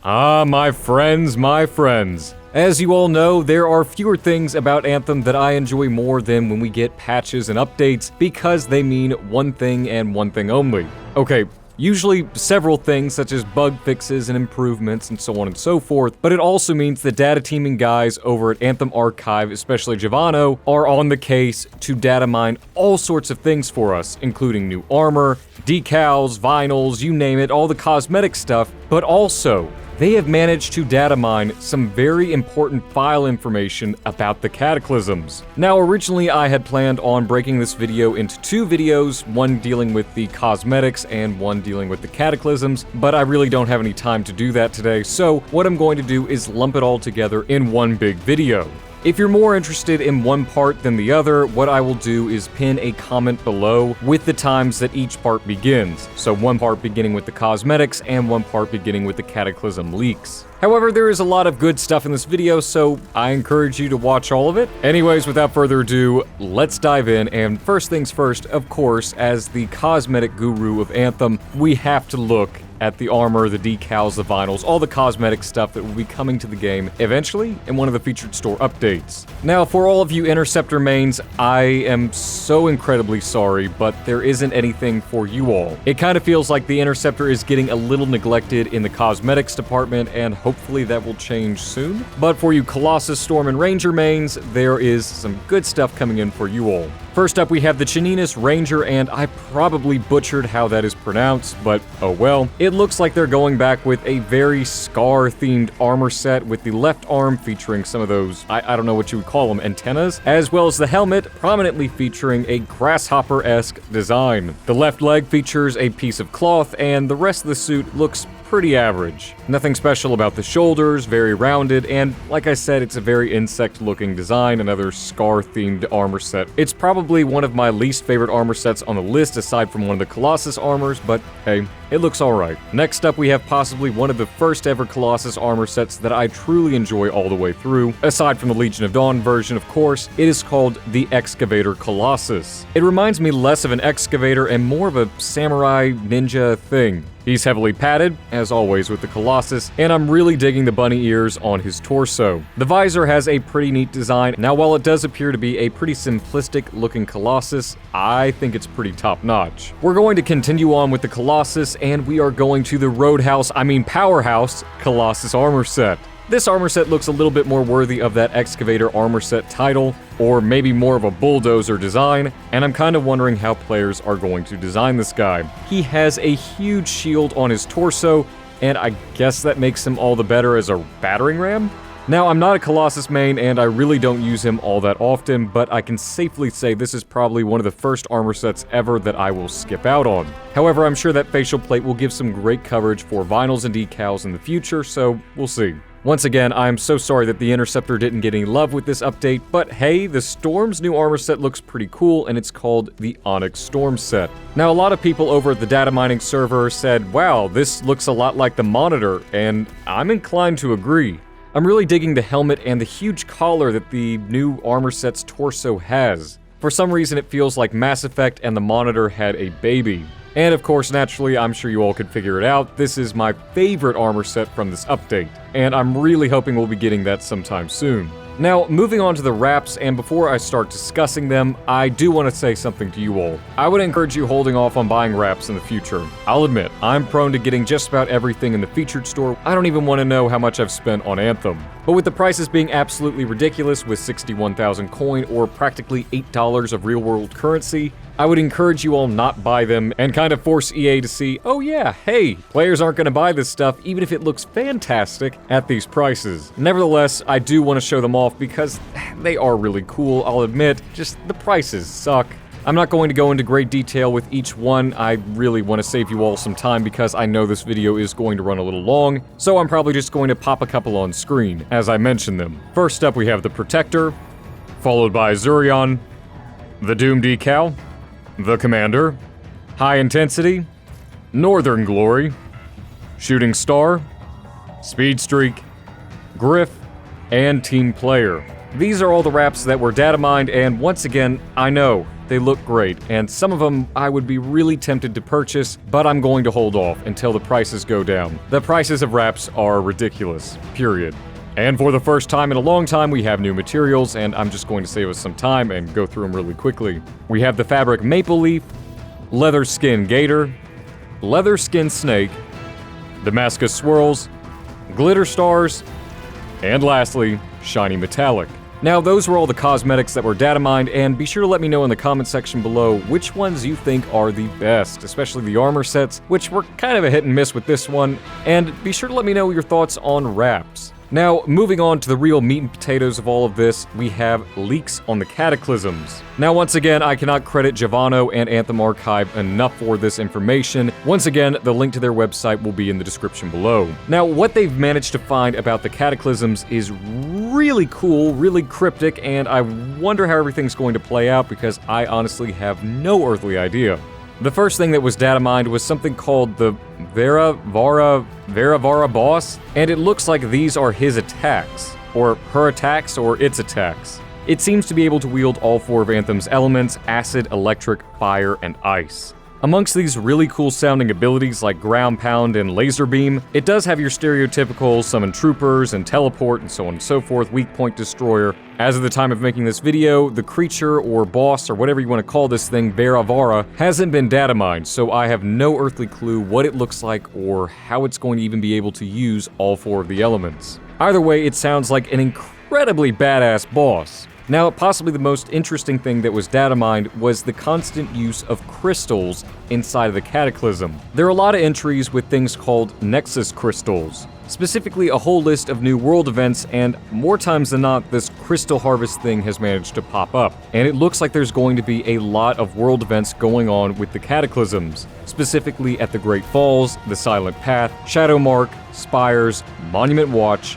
Ah, my friends, my friends. As you all know, there are fewer things about Anthem that I enjoy more than when we get patches and updates because they mean one thing and one thing only. Okay, usually several things such as bug fixes and improvements and so on and so forth, but it also means the data teaming guys over at Anthem Archive, especially Javano, are on the case to data mine all sorts of things for us, including new armor, decals, vinyls, you name it, all the cosmetic stuff, but also they have managed to data mine some very important file information about the Cataclysms. Now, originally I had planned on breaking this video into two videos, one dealing with the cosmetics and one dealing with the Cataclysms, but I really don't have any time to do that today, so what I'm going to do is lump it all together in one big video. If you're more interested in one part than the other, what I will do is pin a comment below with the times that each part begins. So one part beginning with the cosmetics and one part beginning with the Cataclysm leaks. However, there is a lot of good stuff in this video, so I encourage you to watch all of it. Anyways, without further ado, let's dive in, and first things first, of course, as the cosmetic guru of Anthem, we have to look at the armor, the decals, the vinyls, all the cosmetic stuff that will be coming to the game eventually in one of the featured store updates. Now, for all of you Interceptor mains, I am so incredibly sorry, but there isn't anything for you all. It kind of feels like the Interceptor is getting a little neglected in the cosmetics department, and hopefully that will change soon. But for you Colossus, Storm, and Ranger mains, there is some good stuff coming in for you all. First up, we have the Chaninis Ranger, and I probably butchered how that is pronounced, but oh well. It looks like they're going back with a very Scar-themed armor set with the left arm featuring some of those, I don't know what you would call them, antennas, as well as the helmet prominently featuring a grasshopper-esque design. The left leg features a piece of cloth, and the rest of the suit looks pretty average. Nothing special about the shoulders, very rounded, and like I said, it's a very insect-looking design, another Scar-themed armor set. It's probably one of my least favorite armor sets on the list aside from one of the Colossus armors, but hey, it looks alright. Next up, we have possibly one of the first ever Colossus armor sets that I truly enjoy all the way through. Aside from the Legion of Dawn version, of course, it is called the Excavator Colossus. It reminds me less of an excavator and more of a samurai ninja thing. He's heavily padded, as always with the Colossus, and I'm really digging the bunny ears on his torso. The visor has a pretty neat design. Now, while it does appear to be a pretty simplistic looking Colossus, I think it's pretty top-notch. We're going to continue on with the Colossus, and we are going to the Powerhouse Colossus armor set. This armor set looks a little bit more worthy of that Excavator armor set title, or maybe more of a bulldozer design, and I'm kind of wondering how players are going to design this guy. He has a huge shield on his torso, and I guess that makes him all the better as a battering ram? Now, I'm not a Colossus main, and I really don't use him all that often, but I can safely say this is probably one of the first armor sets ever that I will skip out on. However, I'm sure that facial plate will give some great coverage for vinyls and decals in the future, so we'll see. Once again, I'm so sorry that the Interceptor didn't get any love with this update, but hey, the Storm's new armor set looks pretty cool, and it's called the Onyx Storm set. Now, a lot of people over at the data mining server said, wow, this looks a lot like the Monitor, and I'm inclined to agree. I'm really digging the helmet and the huge collar that the new armor set's torso has. For some reason, it feels like Mass Effect and the Monitor had a baby. And of course, naturally, I'm sure you all could figure it out, this is my favorite armor set from this update, and I'm really hoping we'll be getting that sometime soon. Now, moving on to the wraps, and before I start discussing them, I do want to say something to you all. I would encourage you holding off on buying wraps in the future. I'll admit, I'm prone to getting just about everything in the featured store. I don't even want to know how much I've spent on Anthem. But with the prices being absolutely ridiculous with 61,000 coin or practically $8 of real-world currency, I would encourage you all not buy them and kind of force EA to see, oh yeah, hey, players aren't going to buy this stuff even if it looks fantastic at these prices. Nevertheless, I do want to show them off because they are really cool, I'll admit, just the prices suck. I'm not going to go into great detail with each one. I really want to save you all some time because I know this video is going to run a little long, so I'm probably just going to pop a couple on screen as I mention them. First up, we have the Protector, followed by Zurion, the Doom decal, the Commander, High Intensity, Northern Glory, Shooting Star, Speed Streak, Griff, and Team Player. These are all the wraps that were data mined, and once again, I know, they look great, and some of them I would be really tempted to purchase, but I'm going to hold off until the prices go down. The prices of wraps are ridiculous, period. And for the first time in a long time, we have new materials, and I'm just going to save us some time and go through them really quickly. We have the fabric maple leaf, leather skin gator, leather skin snake, Damascus swirls, glitter stars, and lastly, shiny metallic. Now, those were all the cosmetics that were data mined, and be sure to let me know in the comment section below which ones you think are the best, especially the armor sets, which were kind of a hit and miss with this one, and be sure to let me know your thoughts on wraps. Now, moving on to the real meat and potatoes of all of this, we have leaks on the Cataclysms. Now, once again, I cannot credit Javano and Anthem Archive enough for this information. Once again, the link to their website will be in the description below. Now, what they've managed to find about the Cataclysms is really cool, really cryptic, and I wonder how everything's going to play out because I honestly have no earthly idea. The first thing that was data mined was something called the Varavara boss, and it looks like these are his attacks, or her attacks, or its attacks. It seems to be able to wield all 4 of Anthem's elements: acid, electric, fire, and ice. Amongst these really cool sounding abilities like ground pound and laser beam, it does have your stereotypical summon troopers and teleport and so on and so forth, weak point destroyer. As of the time of making this video, the creature or boss or whatever you want to call this thing, Varavara, hasn't been data mined, so I have no earthly clue what it looks like or how it's going to even be able to use all 4 of the elements. Either way, it sounds like an incredibly badass boss. Now, possibly the most interesting thing that was data mined was the constant use of crystals inside of the Cataclysm. There are a lot of entries with things called Nexus crystals, specifically a whole list of new world events, and more times than not, this crystal harvest thing has managed to pop up. And it looks like there's going to be a lot of world events going on with the Cataclysms, specifically at the Great Falls, the Silent Path, Shadow Mark, Spires, Monument Watch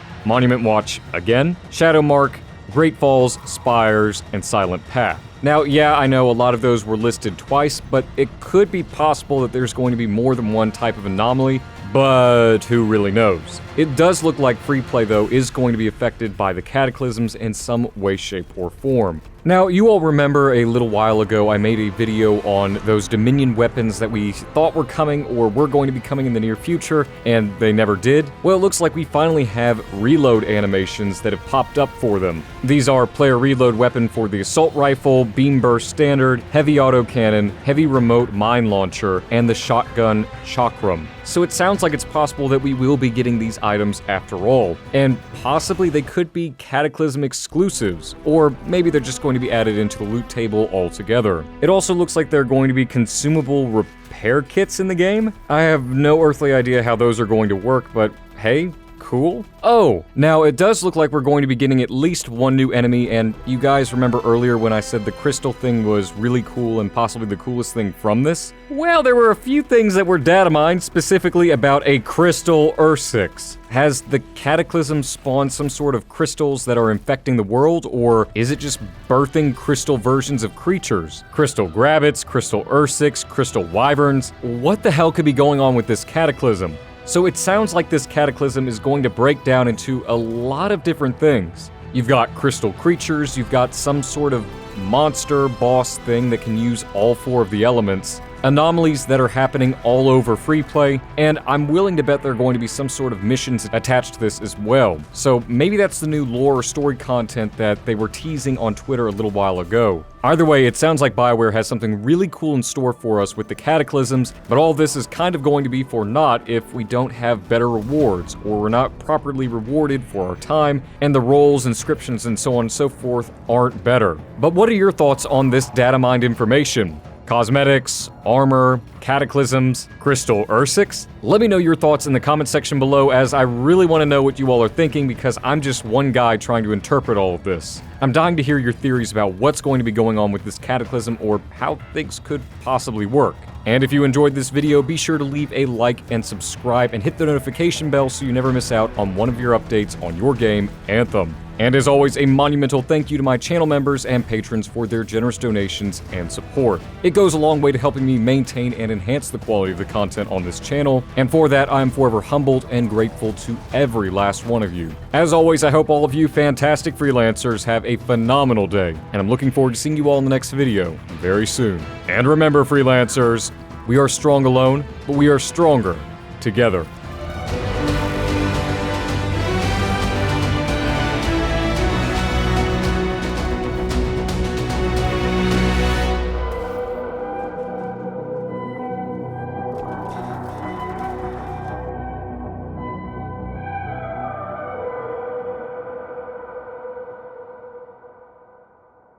again, Shadow Mark, Great Falls, Spires, and Silent Path. Now, yeah, I know a lot of those were listed twice, but it could be possible that there's going to be more than one type of anomaly, but who really knows? It does look like free play, though, is going to be affected by the Cataclysms in some way, shape, or form. Now, you all remember a little while ago I made a video on those Dominion weapons that we thought were coming or were going to be coming in the near future, and they never did? Well, it looks like we finally have reload animations that have popped up for them. These are player reload weapon for the assault rifle, beam burst standard, heavy autocannon, heavy remote mine launcher, and the shotgun chakram. So it sounds like it's possible that we will be getting these items after all, and possibly they could be Cataclysm exclusives, or maybe they're just going to be added into the loot table altogether. It also looks like there are going to be consumable repair kits in the game. I have no earthly idea how those are going to work, but hey, cool. Oh, now it does look like we're going to be getting at least one new enemy, and you guys remember earlier when I said the crystal thing was really cool and possibly the coolest thing from this? Well, there were a few things that were data mined specifically about a crystal Ursix. Has the Cataclysm spawned some sort of crystals that are infecting the world, or is it just birthing crystal versions of creatures? Crystal Grabbits, Crystal Ursix, Crystal Wyverns? What the hell could be going on with this Cataclysm? So it sounds like this Cataclysm is going to break down into a lot of different things. You've got crystal creatures, you've got some sort of monster boss thing that can use all 4 of the elements, anomalies that are happening all over free play, and I'm willing to bet there are going to be some sort of missions attached to this as well. So maybe that's the new lore or story content that they were teasing on Twitter a little while ago. Either way, it sounds like BioWare has something really cool in store for us with the Cataclysms, but all this is kind of going to be for naught if we don't have better rewards, or we're not properly rewarded for our time, and the roles, inscriptions, and so on and so forth aren't better. But what are your thoughts on this data mined information? Cosmetics, armor, Cataclysms, Crystal Ursix? Let me know your thoughts in the comment section below, as I really want to know what you all are thinking, because I'm just one guy trying to interpret all of this. I'm dying to hear your theories about what's going to be going on with this Cataclysm, or how things could possibly work. And if you enjoyed this video, be sure to leave a like and subscribe and hit the notification bell so you never miss out on one of your updates on your game, Anthem. And as always, a monumental thank you to my channel members and patrons for their generous donations and support. It goes a long way to helping me maintain and enhance the quality of the content on this channel, and for that I am forever humbled and grateful to every last one of you. As always, I hope all of you fantastic freelancers have a phenomenal day, and I'm looking forward to seeing you all in the next video very soon. And remember, freelancers, we are strong alone, but we are stronger together.